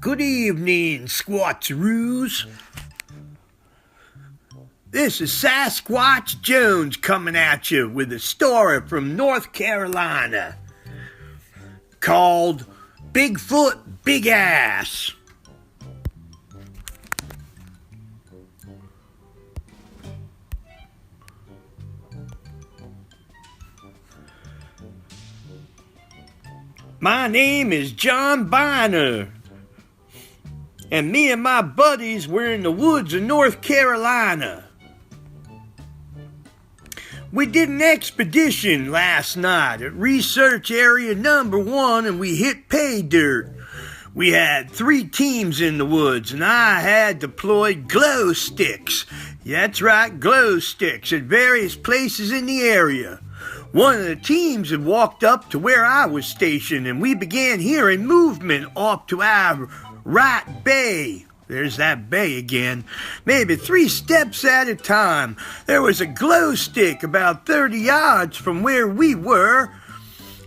Good evening, Squatcheroos. This is Sasquatch Jones coming at you with a story from North Carolina called Bigfoot, Big Ass. My name is John Biner, and me and my buddies were in the woods of North Carolina. We did an expedition last night at research area number 1, and we hit pay dirt. We had 3 teams in the woods, and I had deployed glow sticks. That's right, glow sticks at various places in the area. One of the teams had walked up to where I was stationed, and we began hearing movement off to our right bay. There's that bay again. Maybe 3 steps at a time. There was a glow stick about 30 yards from where we were.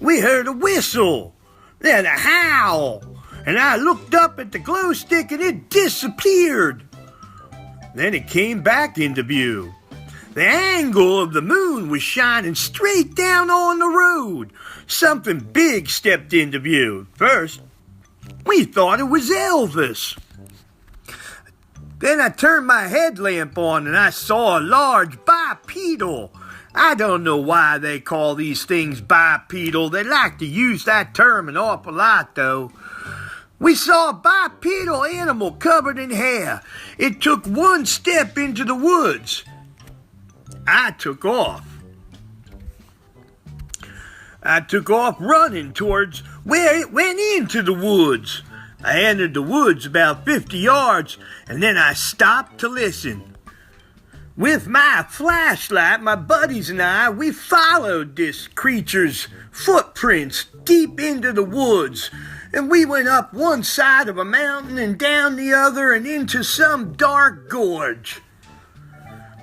We heard a whistle, then a howl, and I looked up at the glow stick and it disappeared. Then it came back into view. The angle of the moon was shining straight down on the road. Something big stepped into view. First, we thought it was Elvis. Then I turned my headlamp on and I saw a large bipedal. I don't know why they call these things bipedal. They like to use that term an awful lot, though. We saw a bipedal animal covered in hair. It took 1 step into the woods. I took off. Running towards where it went into the woods. I entered the woods about 50 yards, and then I stopped to listen. With my flashlight, my buddies and I, we followed this creature's footprints deep into the woods, and we went up one side of a mountain and down the other and into some dark gorge.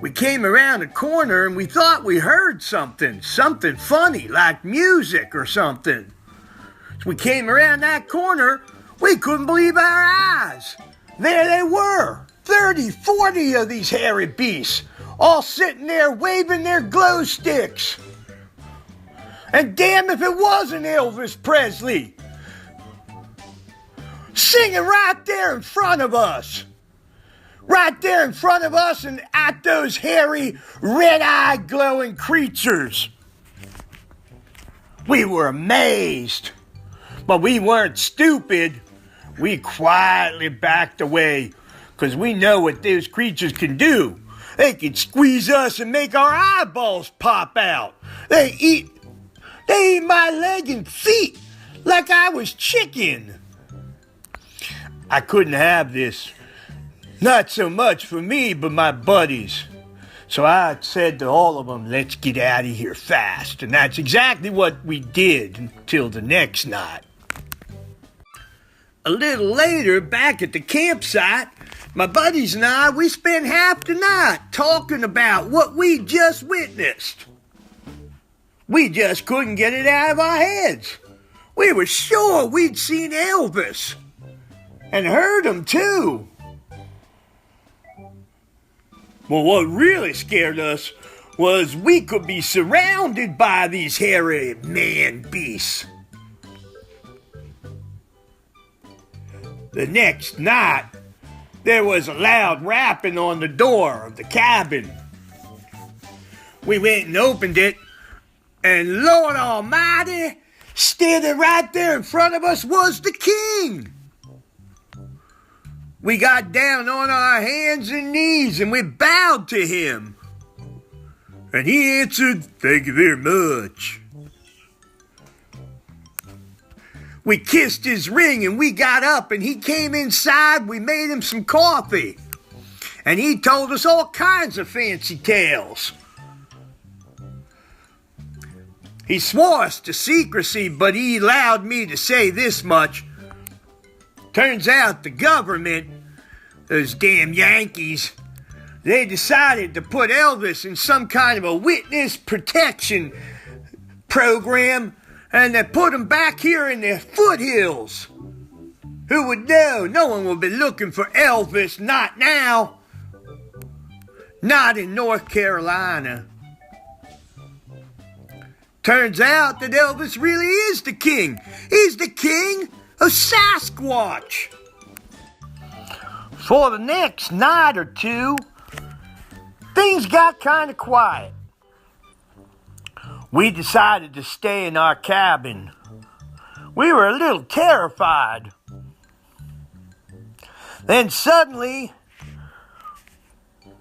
We came around a corner and we thought we heard something funny, like music or something. As we came around that corner, we couldn't believe our eyes. There they were, 30, 40 of these hairy beasts, all sitting there waving their glow sticks. And damn if it wasn't Elvis Presley, singing right there in front of us. Right there in front of us and at those hairy, red-eyed glowing creatures. We were amazed, but we weren't stupid. We quietly backed away, because we know what those creatures can do. They can squeeze us and make our eyeballs pop out. They eat my leg and feet like I was chicken. I couldn't have this. Not so much for me, but my buddies. So I said to all of them, let's get out of here fast. And that's exactly what we did until the next night. A little later, back at the campsite, my buddies and I, we spent half the night talking about what we just witnessed. We just couldn't get it out of our heads. We were sure we'd seen Elvis. And heard him too. Well, what really scared us was we could be surrounded by these hairy man-beasts. The next night, there was a loud rapping on the door of the cabin. We went and opened it, and Lord Almighty, standing right there in front of us was the king. We got down on our hands and knees and we bowed to him. And he answered, "Thank you very much." We kissed his ring and we got up and he came inside. We made him some coffee. And he told us all kinds of fancy tales. He swore us to secrecy, but he allowed me to say this much. Turns out the government, those damn Yankees, they decided to put Elvis in some kind of a witness protection program, and they put him back here in the foothills. Who would know? No one will be looking for Elvis, not now. Not in North Carolina. Turns out that Elvis really is the king. He's the king of Sasquatch. For the next night or two, things got kind of quiet. We decided to stay in our cabin. We were a little terrified. Then suddenly,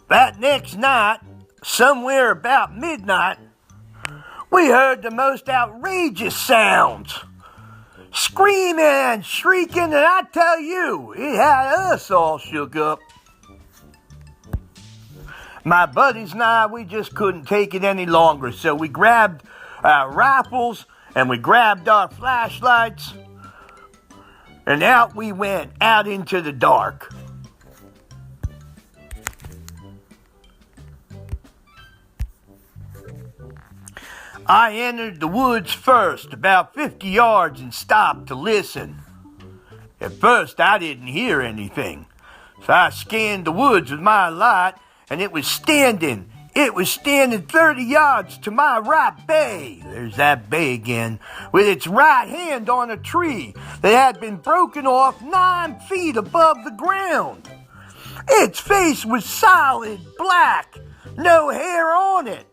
that next night, somewhere about midnight, we heard the most outrageous sounds. Screaming and shrieking, and I tell you, it had us all shook up. My buddies and I, we just couldn't take it any longer, so we grabbed our rifles and we grabbed our flashlights, and out we went, out into the dark. I entered the woods first, about 50 yards, and stopped to listen. At first, I didn't hear anything, so I scanned the woods with my light, and it was standing 30 yards to my right bay. There's that bay again, with its right hand on a tree that had been broken off 9 feet above the ground. Its face was solid black, no hair on it.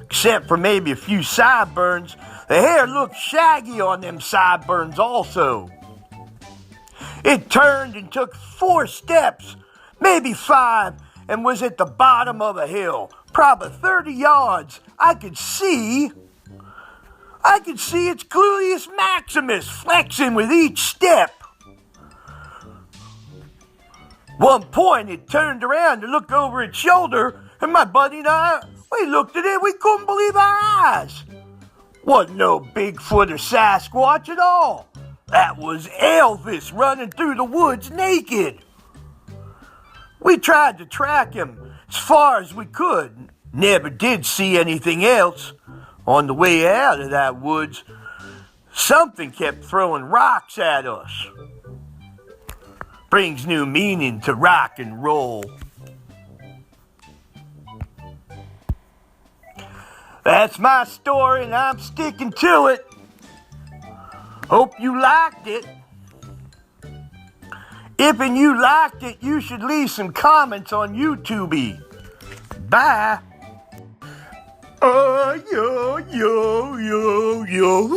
Except for maybe a few sideburns. The hair looked shaggy on them sideburns also. It turned and took 4 steps, maybe 5, and was at the bottom of a hill. Probably 30 yards. I could see its gluteus maximus flexing with each step. One point it turned around to look over its shoulder, and my buddy and I, we looked at it, we couldn't believe our eyes. Wasn't no Bigfoot or Sasquatch at all. That was Elvis running through the woods naked. We tried to track him as far as we could. Never did see anything else. On the way out of that woods, something kept throwing rocks at us. Brings new meaning to rock and roll. That's my story, and I'm sticking to it. Hope you liked it. If you liked it, you should leave some comments on YouTube. Bye. Yo, yo, yo, yo.